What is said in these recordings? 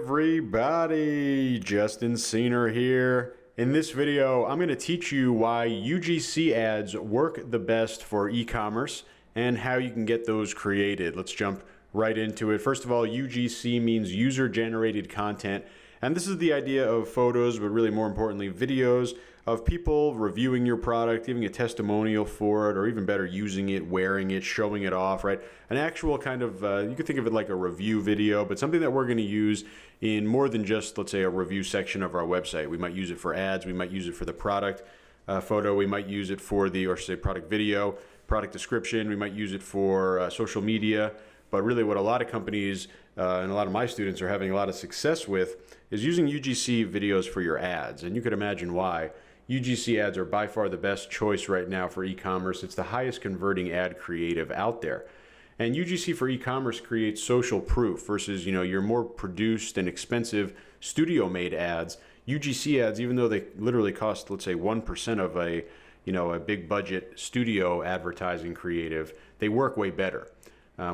everybody, Justin Senior here. In this video, I'm going to teach you why UGC ads work the best for e-commerce and how you can get those created. Let's jump right into it. First of all, UGC means user-generated content, and this is the idea of photos, but really more importantly, videos of people reviewing your product, giving a testimonial for it, or even better, using it, wearing it, showing it off, right? An actual kind of, you could think of it like a review video, but something that we're going to use in more than just, let's say, a review section of our website. We might use it for ads, we might use it for the product photo, we might use it for the, or say, product video, product description, we might use it for social media. But really what a lot of companies and a lot of my students are having a lot of success with is using UGC videos for your ads. And you could imagine why. UGC ads are by far the best choice right now for e-commerce. It's the highest converting ad creative out there. And UGC for e-commerce creates social proof versus, your more produced and expensive studio-made ads. UGC ads, even though they literally cost, let's say, 1% of a big budget studio advertising creative, they work way better.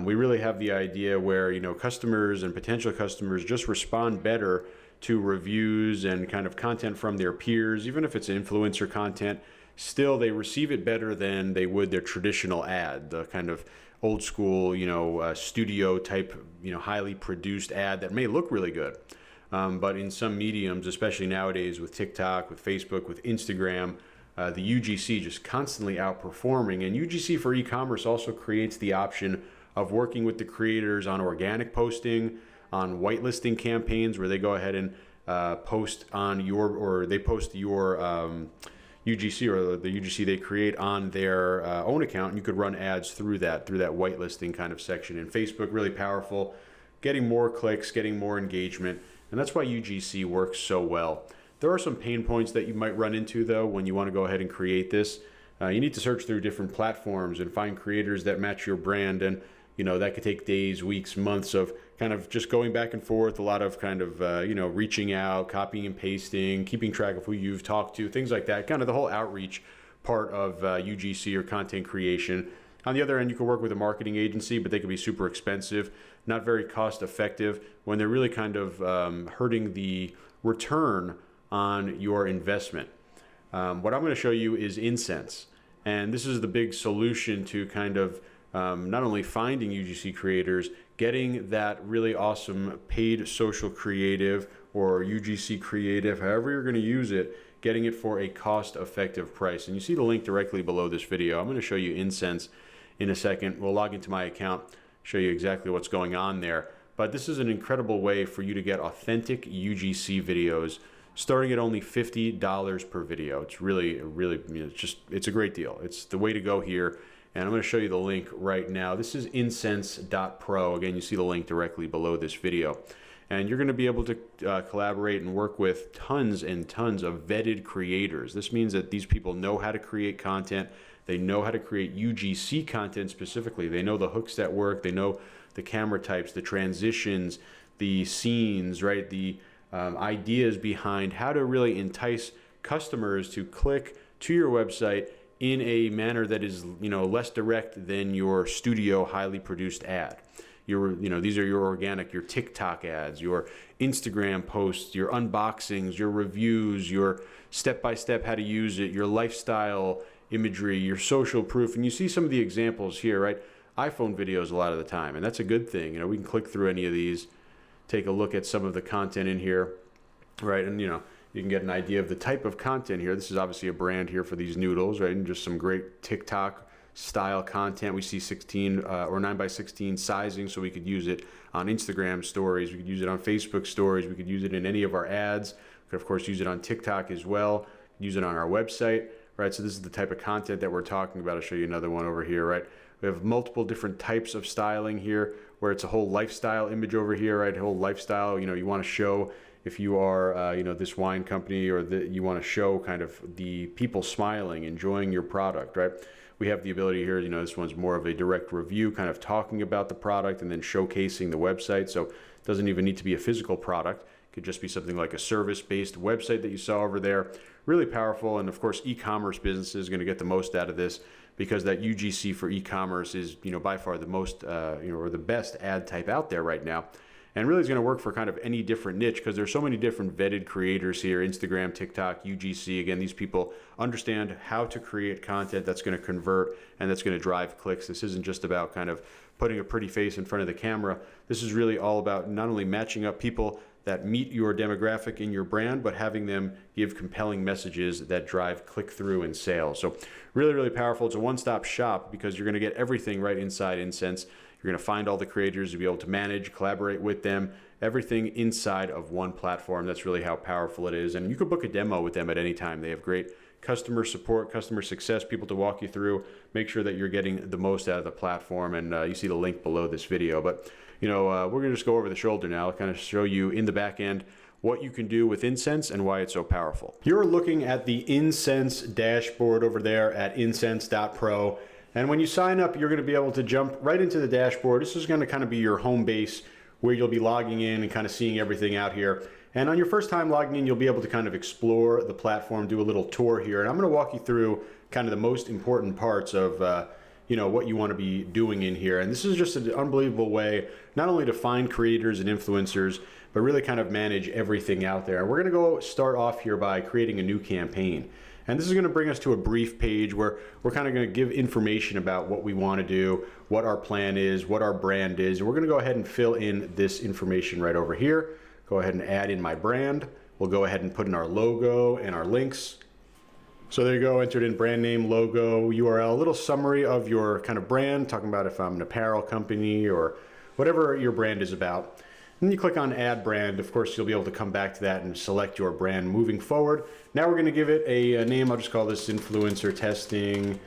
We really have the idea where, customers and potential customers just respond better to reviews and kind of content from their peers. Even if it's influencer content, still they receive it better than they would their traditional ad, the kind of old school, studio type, highly produced ad that may look really good. But in some mediums, especially nowadays with TikTok, with Facebook, with Instagram, the UGC just constantly outperforming. And UGC for e-commerce also creates the option of working with the creators on organic posting, on whitelisting campaigns where they go ahead and post on your UGC or the UGC they create on their own account, and you could run ads through that whitelisting kind of section. In Facebook, really powerful, getting more clicks, getting more engagement, and that's why UGC works so well. There are some pain points that you might run into though when you want to go ahead and create this. You need to search through different platforms and find creators that match your brand, and that could take days, weeks, months of kind of just going back and forth, a lot of kind of, reaching out, copying and pasting, keeping track of who you've talked to, things like that, kind of the whole outreach part of UGC or content creation. On the other end, you can work with a marketing agency, but they can be super expensive, not very cost effective when they're really kind of hurting the return on your investment. What I'm going to show you is Insense. And this is the big solution to kind of not only finding UGC creators, getting that really awesome paid social creative or UGC creative, however you're going to use it, getting it for a cost-effective price. And you see the link directly below this video. I'm going to show you Insense in a second. We'll log into my account, show you exactly what's going on there. But this is an incredible way for you to get authentic UGC videos starting at only $50 per video. It's really, it's a great deal. It's the way to go here. And I'm going to show you the link right now. This is insense.pro. Again, you see the link directly below this video. And you're going to be able to collaborate and work with tons and tons of vetted creators. This means that these people know how to create content. They know how to create UGC content specifically. They know the hooks that work. They know the camera types, the transitions, the scenes, right? The ideas behind how to really entice customers to click to your website in a manner that is, less direct than your studio highly produced ad. These are your organic, your TikTok ads, your Instagram posts, your unboxings, your reviews, your step-by-step how to use it, your lifestyle imagery, your social proof. And you see some of the examples here, right? iPhone videos a lot of the time, and that's a good thing. We can click through any of these, take a look at some of the content in here, right? And, you can get an idea of the type of content here. This is obviously a brand here for these noodles, right? And just some great TikTok style content. We see 16 or 9x16 sizing, so we could use it on Instagram stories. We could use it on Facebook stories. We could use it in any of our ads. We could, of course, use it on TikTok as well. Use it on our website, right? So this is the type of content that we're talking about. I'll show you another one over here, right? We have multiple different types of styling here, where it's a whole lifestyle image over here, right? A whole lifestyle, you want to show if you are, this wine company, or you want to show kind of the people smiling, enjoying your product, right? We have the ability here, this one's more of a direct review, kind of talking about the product and then showcasing the website. So it doesn't even need to be a physical product. It could just be something like a service-based website that you saw over there. Really powerful. And of course, e-commerce businesses are going to get the most out of this because that UGC for e-commerce is, by far the most, or the best ad type out there right now. and really is going to work for kind of any different niche because there's so many different vetted creators here, Instagram, TikTok, UGC. Again, these people understand how to create content that's going to convert and that's going to drive clicks. This isn't just about kind of putting a pretty face in front of the camera. This is really all about not only matching up people that meet your demographic in your brand, but having them give compelling messages that drive click-through and sales. So really, really powerful. It's a one-stop shop because you're going to get everything right inside Insense. You're going to find all the creators, you'll be able to manage, collaborate with them, everything inside of one platform. That's really how powerful it is. And you could book a demo with them at any time. They have great customer support, customer success people to walk you through, make sure that you're getting the most out of the platform. And you see the link below this video. But we're going to just go over the shoulder now, kind of show you in the back end what you can do with Insense and why it's so powerful. You're looking at the Insense dashboard over there at insense.pro. And when you sign up, you're going to be able to jump right into the dashboard. This is going to kind of be your home base where you'll be logging in and kind of seeing everything out here. And on your first time logging in, you'll be able to kind of explore the platform, do a little tour here. And I'm going to walk you through kind of the most important parts of what you want to be doing in here. And this is just an unbelievable way, not only to find creators and influencers, but really kind of manage everything out there. And we're going to go start off here by creating a new campaign. And this is going to bring us to a brief page where we're kind of going to give information about what we want to do, what our plan is, what our brand is. And we're going to go ahead and fill in this information right over here. Go ahead and add in my brand. We'll go ahead and put in our logo and our links. So there you go, entered in brand name, logo, URL, a little summary of your kind of brand, talking about if I'm an apparel company or whatever your brand is about. Then you click on add brand. Of course, you'll be able to come back to that and select your brand moving forward. Now we're going to give it a name. I'll just call this influencer testing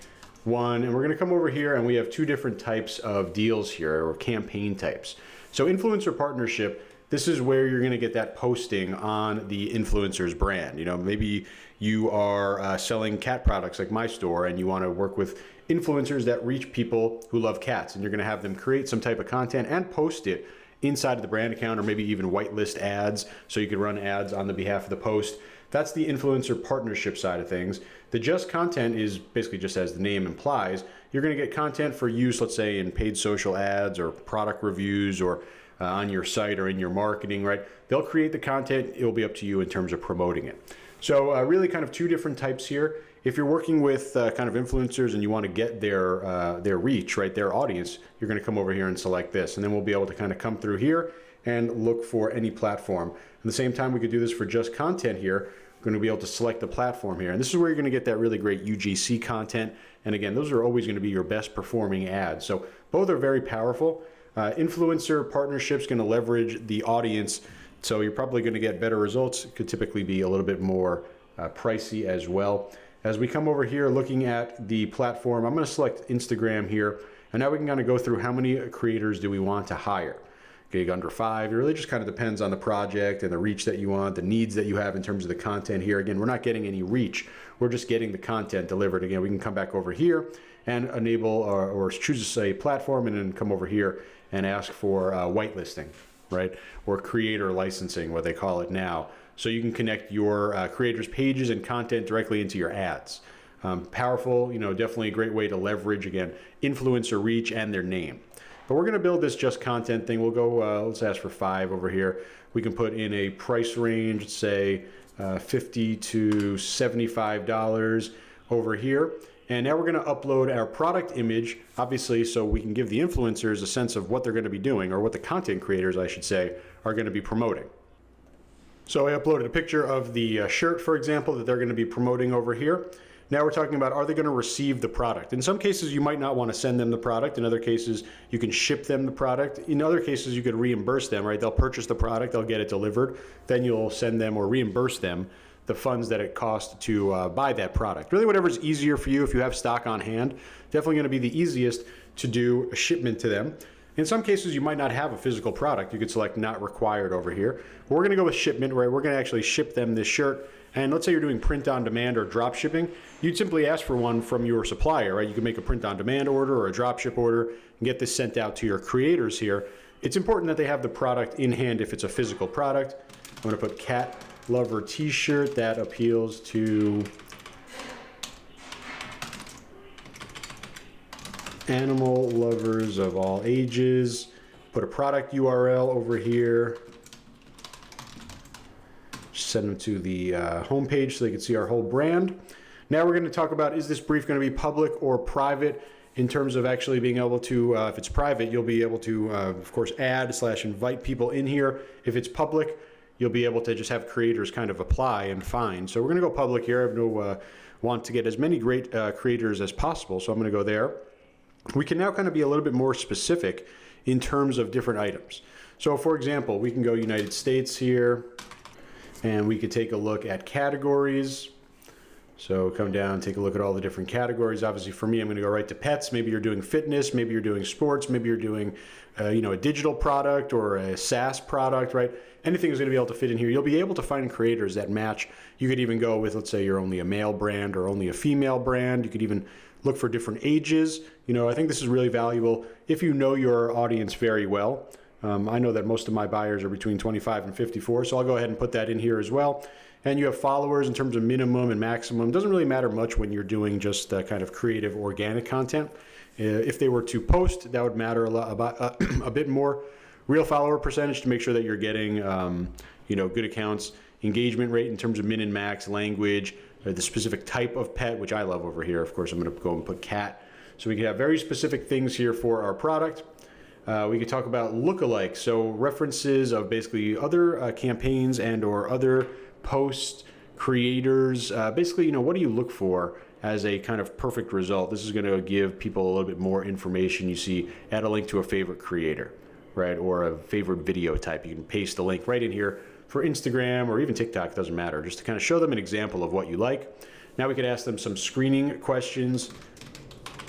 1. And we're going to come over here and we have 2 different types of deals here, or campaign types. So influencer partnership, this is where you're going to get that posting on the influencer's brand. Maybe you are selling cat products like my store and you want to work with influencers that reach people who love cats, and you're going to have them create some type of content and post it inside of the brand account, or maybe even whitelist ads so you can run ads on the behalf of the post. That's the influencer partnership side of things. The just content is basically just as the name implies. You're going to get content for use, let's say in paid social ads or product reviews or on your site or in your marketing, right? They'll create the content. It'll be up to you in terms of promoting it. So really kind of 2 different types here. If you're working with kind of influencers and you want to get their reach, right, their audience, you're going to come over here and select this. And then we'll be able to kind of come through here and look for any platform. At the same time, we could do this for just content here. We're going to be able to select the platform here. And this is where you're going to get that really great UGC content. And again, those are always going to be your best performing ads. So both are very powerful. Influencer partnerships going to leverage the audience. So you're probably going to get better results. It could typically be a little bit more pricey as well. As we come over here looking at the platform, I'm going to select Instagram here. And now we can kind of go through how many creators do we want to hire. Gig under 5. It really just kind of depends on the project and the reach that you want, the needs that you have in terms of the content here. Again, we're not getting any reach. We're just getting the content delivered. Again, we can come back over here and enable or choose a platform and then come over here and ask for whitelisting, right? Or creator licensing, what they call it now. So you can connect your creators' pages and content directly into your ads. Powerful, definitely a great way to leverage, again, influencer reach and their name. But we're going to build this just content thing. We'll go, let's ask for 5 over here. We can put in a price range, say $50 to $75 over here. And now we're going to upload our product image, obviously, so we can give the influencers a sense of what they're going to be doing, or what the content creators, I should say, are going to be promoting. So I uploaded a picture of the shirt, for example, that they're going to be promoting over here. Now we're talking about, are they going to receive the product? In some cases, you might not want to send them the product. In other cases, you can ship them the product. In other cases, you could reimburse them, right? They'll purchase the product, they'll get it delivered. Then you'll send them or reimburse them the funds that it costs to buy that product. Really, whatever's easier for you. If you have stock on hand, definitely going to be the easiest to do a shipment to them. In some cases, you might not have a physical product. You could select not required over here. We're going to go with shipment, right? We're going to actually ship them this shirt. And let's say you're doing print on demand or drop shipping. You'd simply ask for one from your supplier, right? You can make a print on demand order or a drop ship order and get this sent out to your creators here. It's important that they have the product in hand if it's a physical product. I'm going to put cat lover t-shirt that appeals to animal lovers of all ages. put a product URL over here, send them to the homepage so they can see our whole brand. Now we're going to talk about, is this brief going to be public or private? In terms of actually being able to, if it's private, you'll be able to, of course, add/invite people in here. If it's public, you'll be able to just have creators kind of apply and find. So we're going to go public here. I have no want to get as many great creators as possible, so I'm going to go there. We can now kind of be a little bit more specific in terms of different items. So for example, we can go United States here, and we could take a look at categories. So come down, take a look at all the different categories. Obviously for me, I'm gonna go right to pets. Maybe you're doing fitness, maybe you're doing sports, maybe you're doing a digital product or a SaaS product, right? Anything is gonna be able to fit in here. You'll be able to find creators that match. You could even go with, let's say you're only a male brand or only a female brand. You could even look for different ages. I think this is really valuable if you know your audience very well. I know that most of my buyers are between 25 and 54, so I'll go ahead and put that in here as well. And you have followers in terms of minimum and maximum. It doesn't really matter much when you're doing just kind of creative organic content. If they were to post, that would matter a bit more. Real follower percentage to make sure that you're getting good accounts. Engagement rate in terms of min and max, language, the specific type of pet, which I love over here. Of course, I'm going to go and put cat. So we can have very specific things here for our product. We could talk about lookalike, so references of basically other campaigns and or other post creators. Basically, what do you look for as a kind of perfect result? This is going to give people a little bit more information. You see, add a link to a favorite creator, right? Or a favorite video type. You can paste the link right in here for Instagram or even TikTok, doesn't matter. Just to kind of show them an example of what you like. Now we could ask them some screening questions.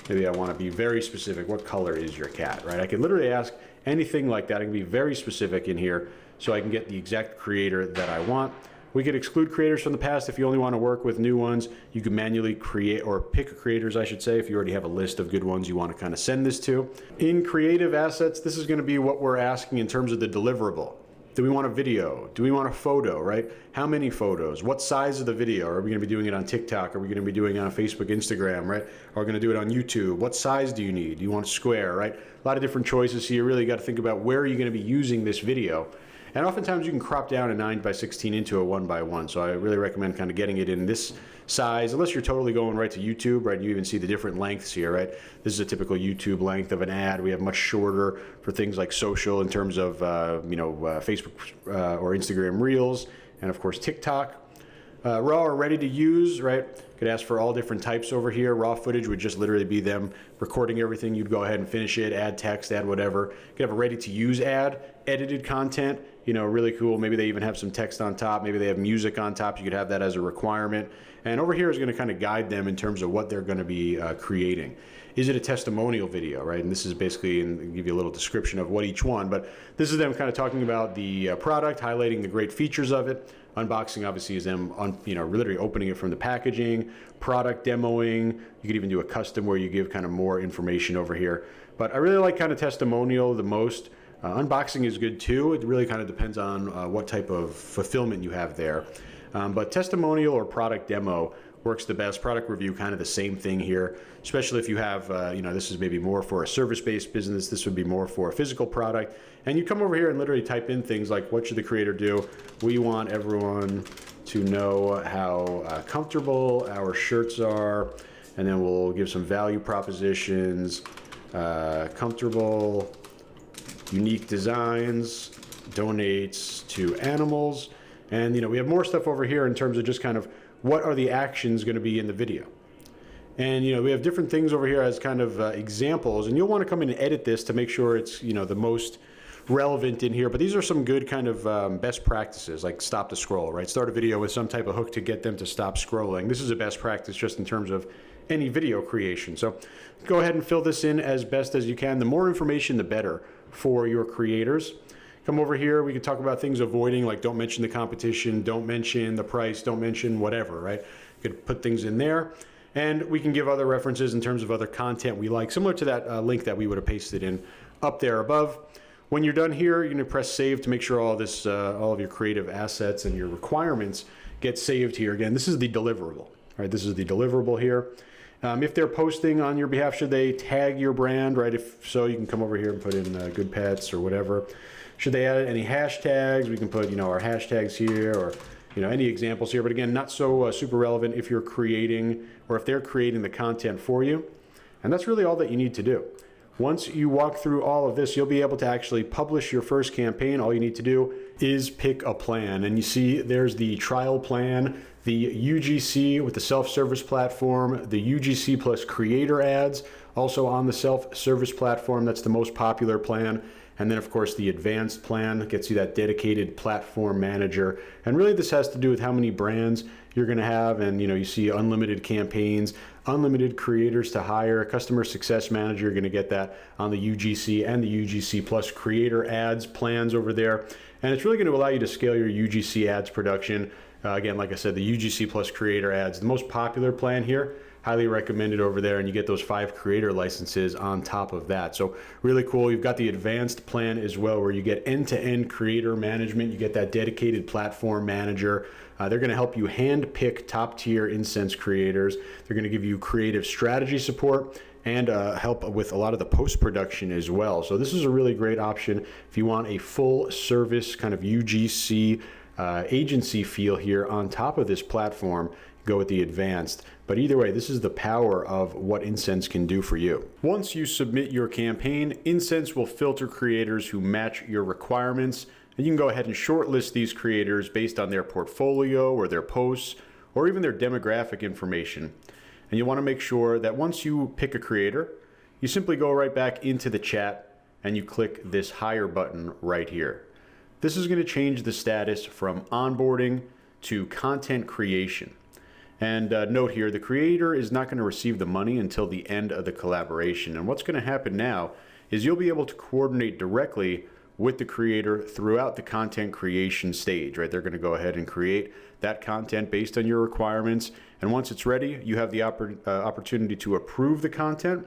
Maybe I want to be very specific. What color is your cat, right? I can literally ask anything like that. I can be very specific in here so I can get the exact creator that I want. We could exclude creators from the past if you only want to work with new ones. You can manually create or pick creators, I should say, if you already have a list of good ones you want to kind of send this to. In creative assets, this is going to be what we're asking in terms of the deliverable. Do we want a video? Do we want a photo, right? How many photos? What size of the video? Are we going to be doing it on TikTok? Are we going to be doing it on Facebook, Instagram, right? Are we going to do it on YouTube? What size do you need? Do you want a square, right? A lot of different choices here. You really got to think about where are you going to be using this video. And oftentimes you can crop down a 9:16 into a 1:1. So I really recommend kind of getting it in this size, unless you're totally going right to YouTube, right? You even see the different lengths here, right? This is a typical YouTube length of an ad. We have much shorter for things like social in terms of, Facebook or Instagram Reels, and of course TikTok. Raw or ready to use, right? Could ask for all different types over here. Raw footage would just literally be them recording everything. You'd go ahead and finish it, add text, add whatever. You could have a ready to use ad, edited content, really cool. Maybe they even have some text on top. Maybe they have music on top. You could have that as a requirement. And over here is going to kind of guide them in terms of what they're going to be creating. Is it a testimonial video, right? And this is basically, and give you a little description of what each one, but this is them kind of talking about the product, highlighting the great features of it. Unboxing obviously is them, literally opening it from the packaging, product demoing. You could even do a custom where you give kind of more information over here. But I really like kind of testimonial the most. Unboxing is good too. It really kind of depends on what type of fulfillment you have there. But testimonial or product demo works the best. Product review, kind of the same thing here, especially if you have, this is maybe more for a service-based business. This would be more for a physical product. And you come over here and literally type in things like, what should the creator do? We want everyone to know how comfortable our shirts are. And then we'll give some value propositions, comfortable, unique designs, donates to animals. And we have more stuff over here in terms of just kind of what are the actions going to be in the video. And we have different things over here as kind of examples, and you'll want to come in and edit this to make sure it's the most relevant in here. But these are some good kind of best practices, like stop the scroll, right? Start a video with some type of hook to get them to stop scrolling. This is a best practice just in terms of any video creation. So go ahead and fill this in as best as you can. The more information, the better for your creators. Come over here, we can talk about things avoiding, like don't mention the competition, don't mention the price, don't mention whatever, right? You could put things in there. And we can give other references in terms of other content we like, similar to that link that we would have pasted in up there above. When you're done here, you're gonna press save to make sure all of your creative assets and your requirements get saved here. Again, this is the deliverable, right? This is the deliverable here. If they're posting on your behalf, should they tag your brand, right? If so, you can come over here and put in good pets or whatever. Should they add any hashtags? We can put, our hashtags here, or any examples here. But again, not so super relevant if you're creating, or if they're creating the content for you. And that's really all that you need to do. Once you walk through all of this, you'll be able to actually publish your first campaign. All you need to do is pick a plan. And you see there's the trial plan, the UGC with the self-service platform, the UGC plus creator ads, also on the self-service platform. That's the most popular plan. And then, of course, the advanced plan gets you that dedicated platform manager. And really, this has to do with how many brands you're going to have. And, you see unlimited campaigns, unlimited creators to hire, customer success manager. You're going to get that on the UGC and the UGC plus creator ads plans over there. And it's really going to allow you to scale your UGC ads production. Again, like I said, the UGC plus creator ads, the most popular plan here. Highly recommended over there, and you get those 5 creator licenses on top of that. So really cool. You've got the advanced plan as well, where you get end-to-end creator management. You get that dedicated platform manager. They're going to help you hand-pick top-tier Insense creators. They're going to give you creative strategy support and help with a lot of the post-production as well. So this is a really great option if you want a full-service kind of UGC agency feel here on top of this platform. Go with the advanced. But either way, this is the power of what Insense can do for you. Once you submit your campaign, Insense will filter creators who match your requirements, and you can go ahead and shortlist these creators based on their portfolio or their posts or even their demographic information. And you want to make sure that once you pick a creator, you simply go right back into the chat and you click this hire button right here. This is going to change the status from onboarding to content creation. And note here, the creator is not going to receive the money until the end of the collaboration. And what's going to happen now is you'll be able to coordinate directly with the creator throughout the content creation stage, right? They're going to go ahead and create that content based on your requirements. And once it's ready, you have the opportunity to approve the content.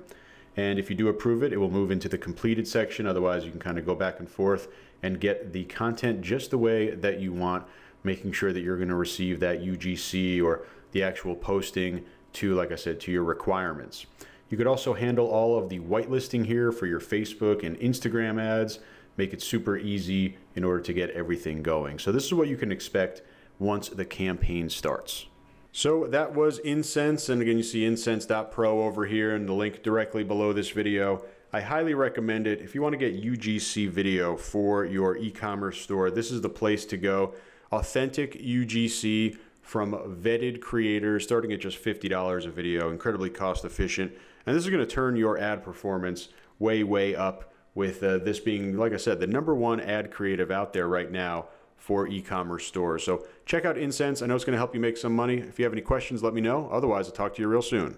And if you do approve it, it will move into the completed section. Otherwise, you can kind of go back and forth and get the content just the way that you want, making sure that you're going to receive that UGC or the actual posting to, like I said, to your requirements. You could also handle all of the whitelisting here for your Facebook and Instagram ads, make it super easy in order to get everything going. So this is what you can expect once the campaign starts. So that was Insense, and again, you see insense.pro over here and the link directly below this video. I highly recommend it. If you want to get UGC video for your e-commerce store, this is the place to go. Authentic UGC from vetted creators, starting at just $50 a video, incredibly cost efficient. And this is going to turn your ad performance way up with this being, like I said, the #1 ad creative out there right now for e-commerce stores. So check out Insense. I know it's going to help you make some money. If you have any questions, let me know. Otherwise, I'll talk to you real soon.